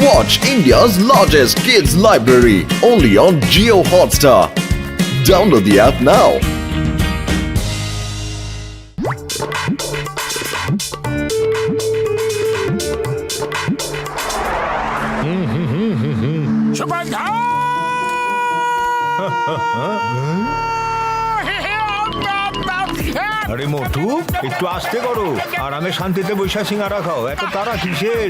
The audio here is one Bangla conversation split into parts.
Watch India's largest kids library only on Jio Hotstar. Download the app now. Sugandha! আরে মোটু একটু আস্তে করো, আরামে শান্তিতে বৈশা সিঙ্গারা খাও, এত তারা কিসের?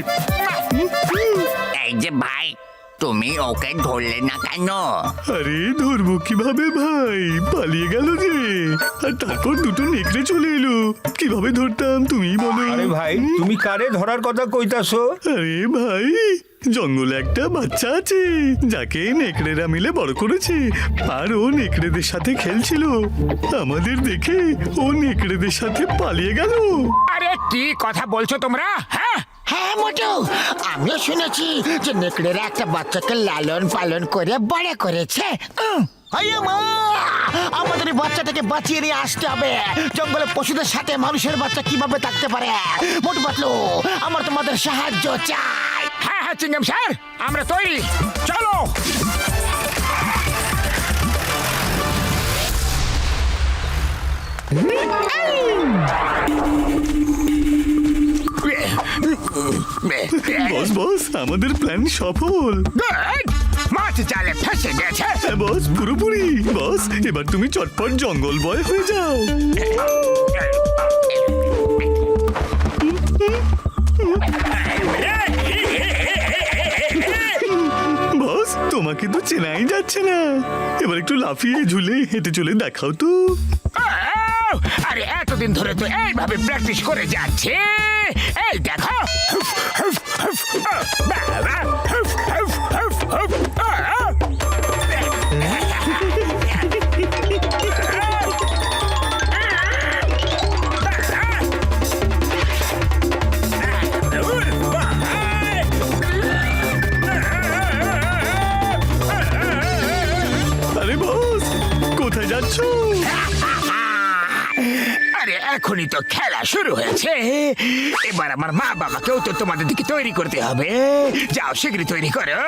এই যে ভাই, তুমি ওকে ধরলে না কেন? আরে ধরবো কিভাবে ভাই, পালিয়ে গেল যে, আর তারপর দুটো নেকড়ে চলে এলো, কিভাবে ধরতাম তুমি বলো? আরে ভাই তুমি কারে ধরার কথা কইতাছো? আরে ভাই, জঙ্গলে একটা বাচ্চা আছে যাকে নেকড়েরা মিলে বড় করেছে, আর ও নেকড়েদের সাথে খেলছিল, আমাদের দেখে ও নেকড়েদের সাথে পালিয়ে গেল। আরে কি কথা বলছো তোমরা? হ্যাঁ হ্যাঁ মোটু, আমিও শুনেছি যে নেকড়েরা একটা বাচ্চাকে লালন পালন করে বড় করেছে। আরে মা, আমাদের এই বাচ্চাটাকে বাঁচিয়ে নিয়ে আসতে হবে। জঙ্গলে পশুদের সাথে মানুষের বাচ্চা কিভাবে থাকতে পারে? মোটু পাতলু, আমার তোমাদের সাহায্য চাই। হ্যাঁ হ্যাঁ চিংগাম স্যার, আমরা তৈরি, চলো। বস বস, আমাদের প্ল্যান সফল। মাছ জালে ফেসে গেছে। হ্যাঁ বস, পুরোপুরি। বস এবার তুমি চটপট জঙ্গল বয় হয়ে যাও। বস তোমাকে তো চেনাই যাচ্ছে না, এবার একটু লাফিয়ে ঝুলে হেঁটে চলে দেখাও তো। আরে এতদিন ধরে তো এইভাবে প্র্যাকটিস করে যাচ্ছে, এই দেখো। আরে বস কোথায় যাচ্ছ? আরে এখনই তো খেলা শুরু হয়েছে, এবার আমার মা বাবাকেও তো তোমাদের দিকে তৈরি করতে হবে। যাও শীঘ্রই তৈরি করো।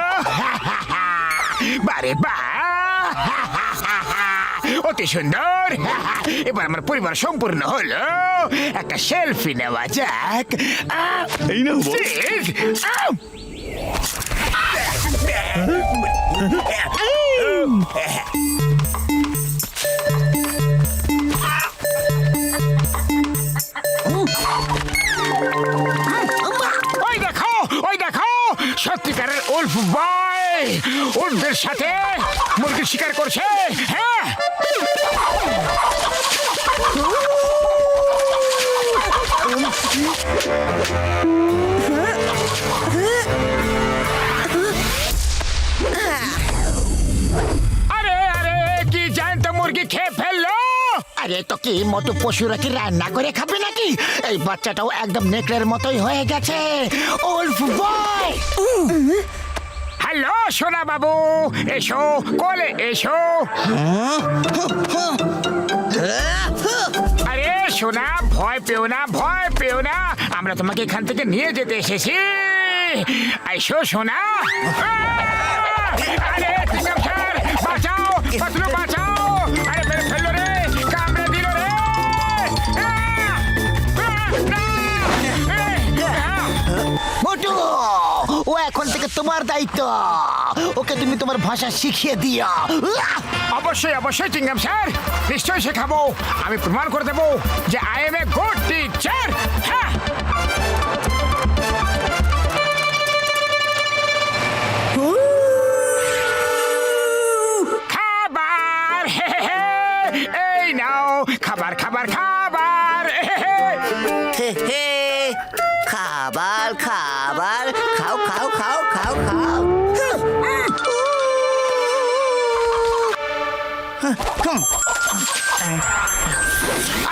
বারে বা, অতি সুন্দর। এবার আমার পরিবার সম্পূর্ণ হলো, একটা সেলফি নেওয়া যাক। এই নাও বস। ঠিক। ওই দেখো, ওই দেখো, সত্যিকারের উলফ বয় উল্ফদের সাথে মুরগির শিকার করছে। হ্যাঁ, আরে আরে কি জ্যান্ত মুরগি খেয়ে ফেললো। আরে তো কি মোটু, পশুরা কি রান্না করে খাবে নাকি? এই বাচ্চাটাও একদম নেকড়ের মতোই হয়ে গেছে। উলফ বয়, হ্যালো সোনা বাবু, এসো কোলে এসো। আরে সোনা, ভয় পেও না, ভয় পেও না, আমরা তোমাকে এখান থেকে নিয়ে যেতে এসেছি। এসো সোনা। আরে চিংগাম স্যার, বাঁচাও, পাতলু বাঁচাও। আরে মেরে ফেললো রে, কামড়ে দিল রে। মোটু, ও এখন থেকে তোমার দায়িত্ব, ওকে তুমি তোমার ভাষা শিখিয়ে দিও। অবশ্যই অবশ্যই চিংগাম স্যার, নিশ্চয়ই শেখাবো। আমি প্রমাণ করে দেবো যে I M a good teacher. হ্যাঁ, খাবার। এই নাও খাবার, খাবার, খাবার। খাবার খাবার, খাও খাও খাও খাও খাও।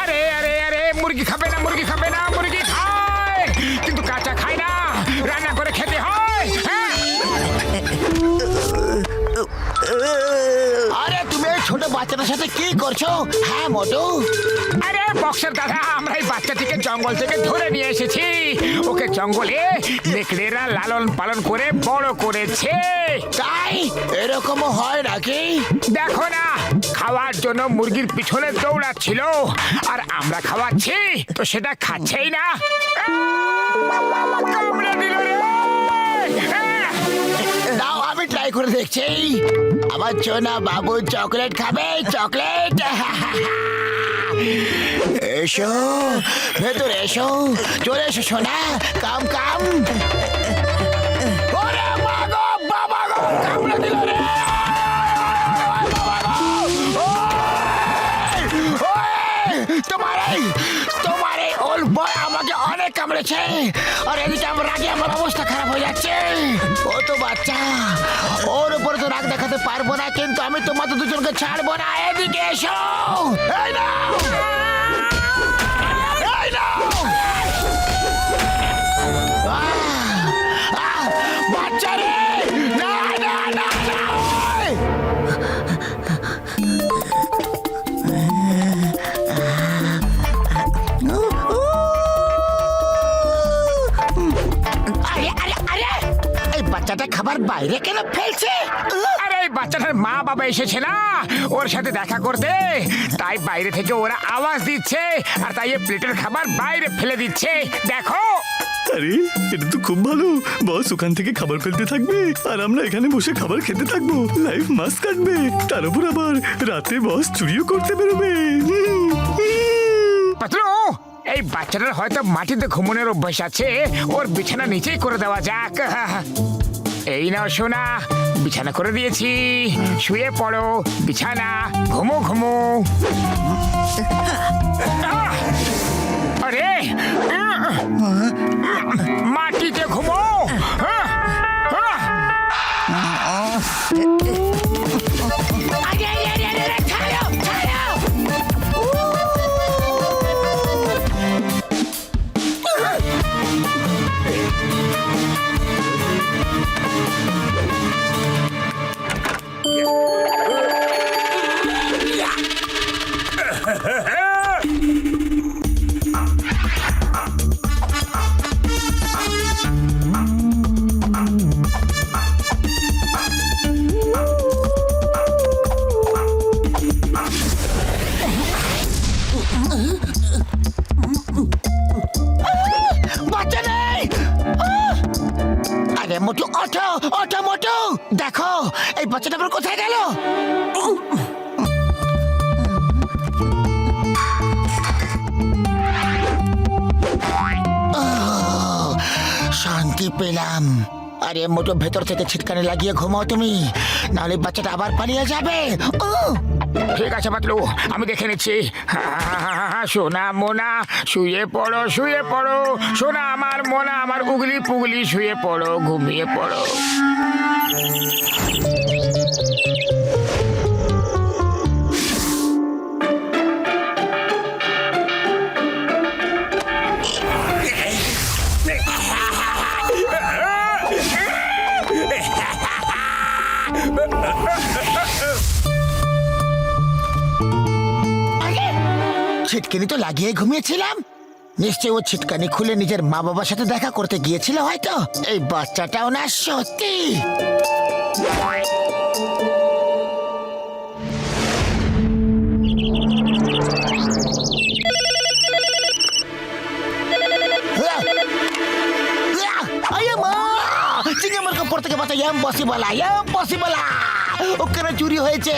আরে আরে আরে, মুরগি খাবে না, মুরগি খাবে না, মুরগি খায় কিন্তু কাঁচা খায় না, রান্না করে খেতে হয়। হ্যাঁ, আরে তুমি এই ছোট বাচ্চাটার সাথে কি করছো? হ্যাঁ মোটু, আরে বক্সের দাদা, আমরা এই বাচ্চাটিকে জঙ্গল থেকে ধরে নিয়ে এসেছি। ওকে জঙ্গলে নেকড়েরা লালন পালন করে বড় করেছে। তাই এরকমও হয় নাকি? দেখো না, খাওয়ার জন্য মুরগির পিছনে দৌড়াচ্ছিল, আর আমরা খাওয়াচ্ছি তো সেটা খাচ্ছেই না। কামড়ে দিল রে! দাও আমি ট্রাই করে দেখছি। আমার সোনা বাবু চকলেট খাবে, চকলেট। এসো ভেতরে এসো, চলে এসো সোনা, কাম কাম। ওরে মা গো, বাবা গো, কামড়ে দিল রে! তোমার এই ওল্ড বয় আমাকে অনেক কামড়েছে, আর এদিকে আমার রাগে আমার অবস্থা খারাপ হয়ে যাচ্ছে। ও তো বাচ্চা, ওর উপরে তো রাগ দেখাতে পারবো না, কিন্তু আমি তোমাদের দুজনকে ছাড়বো না। এদিকে এসো। এই নাও, এই নাও। বাচ্চা রে, না না না না। আরে আরে আরে, এই বাচ্চাটা খাবার বাইরে কেন ফেলছে? আরে এই বাচ্চাটার মা বাবা এসেছে না ওর সাথে দেখা করতে, তাই বাইরে থেকে ওরা আওয়াজ দিচ্ছে, আর তাই এই প্লেটের খাবার বাইরে ফেলে দিচ্ছে। দেখো, আরে এটা তো খুব ভালো। বস ওখান থেকে খাবার ফেলতে থাকবে আর আমরা এখানে বসে খাবার খেতে থাকবো। লাইফ মাস কাটবে, তার উপর আবার রাতে বস চুরিও করতে বেরোবে। পাতলু, এই বাচ্চাটার হয়তো মাটিতে ঘুমানোর অভ্যাস আছে, ওর বিছানা নিচেই করে দেওয়া যাক। এই নাও সোনা, বিছানা করে দিয়েছি, শুয়ে পড়ো, বিছানা, ঘুমো ঘুমো। আরে মাটিতে ঘুমো। আরে আরে আরে আরে, ছাড়ো ছাড়ো। বাচ্চা নেই। আরে মোটু, ওঠো ওঠো মোটু, দেখো এই বাচ্চাটা আবার কোথায় গেল? শান্তি পেলাম। আরে মোটু, ভেতর থেকে ছিটকানি লাগিয়ে ঘুমাও তুমি, নাহলে বাচ্চাটা আবার পালিয়ে যাবে। ঠিক আছে পাতলু, আমি দেখে নিচ্ছি। সোনা মোনা, শুয়ে পড়ো, শুয়ে পড়ো, সোনা আমার মোনা আমার উগলি পুগলি, শুয়ে পড়ো, ঘুমিয়ে পড়ো। ছিটকানি তো লাগিয়ে ঘুমিয়েছিলাম, নিশ্চয়ই ও ছিটকানি খুলে নিজের মা বাবার সাথে দেখা করতে গিয়েছিল হয়তো। এই বাচ্চাটাও না সত্যি। চিংড়ি থেকে বাঁচা ইম্পসিবল, ইম্পসিবল। ওখানে চুরি হয়েছে,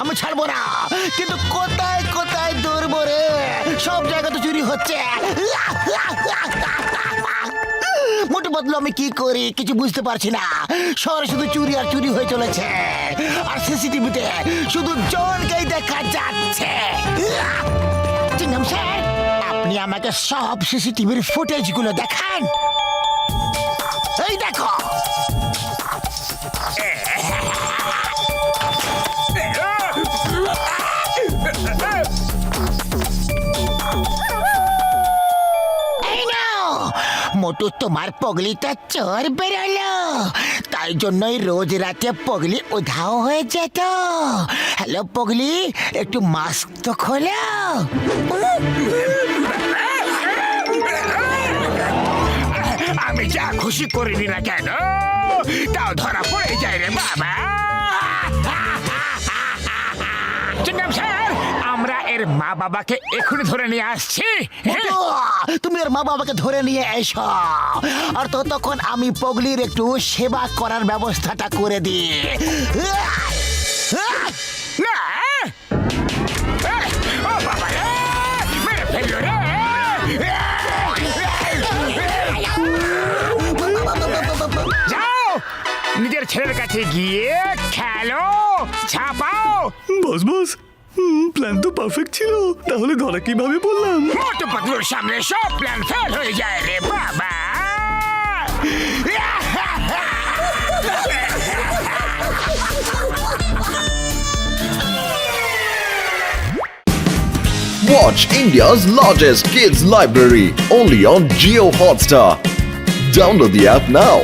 আমি ছাড়বো না, কিন্তু কোথায় কোথায় দৌড়বো রে? সব জায়গা তো চুরি হচ্ছে। মোটু বদলো, আমি কি করি কিছু বুঝতে পারছি না। শহরে শুধু চুরি আর চুরি হয়ে চলেছে, আর সিসিটিভিতে শুধু জনকেই দেখা যাচ্ছে। চিংড়ি স্যার, আপনি আমাকে সব সিসিটিভির ফুটেজ গুলো দেখান। এই দেখো, মোটু কিন্তু তোমার পগলিটা চোর বেরোলো, তাই জন্যই রোজ রাতে পগলি উধাও হয়ে যেত। হ্যালো পগলি, একটু মাস্ক তো খোলো। আমি যা খুশি করিনি না কেন, তাও ধরা পড়ে যায় রে বাবা। চিংগাম স্যার, আমরা এর মা বাবাকে এখনই ধরে নিয়ে আসছি। মোটু, তুমি ওর মা বাবাকে ধরে নিয়ে এসো, আর ততক্ষণ আমি পগলির একটু সেবা করার ব্যবস্থাটা করে দিই। না, ও বাবা রে, মেরে ফেললো রে। যাও, নিজের ছেলের কাছে গিয়ে খেলো, ছাপাও। বস বস, প্ল্যান তো পারফেক্ট ছিল, তাহলে ধরা কিভাবে বললাম? মোটু পাতলুর সামনে সব প্ল্যান ফেল হয়ে যায় রে বাবা। Watch India's largest kids library only on Geo Hotstar. Download the app now.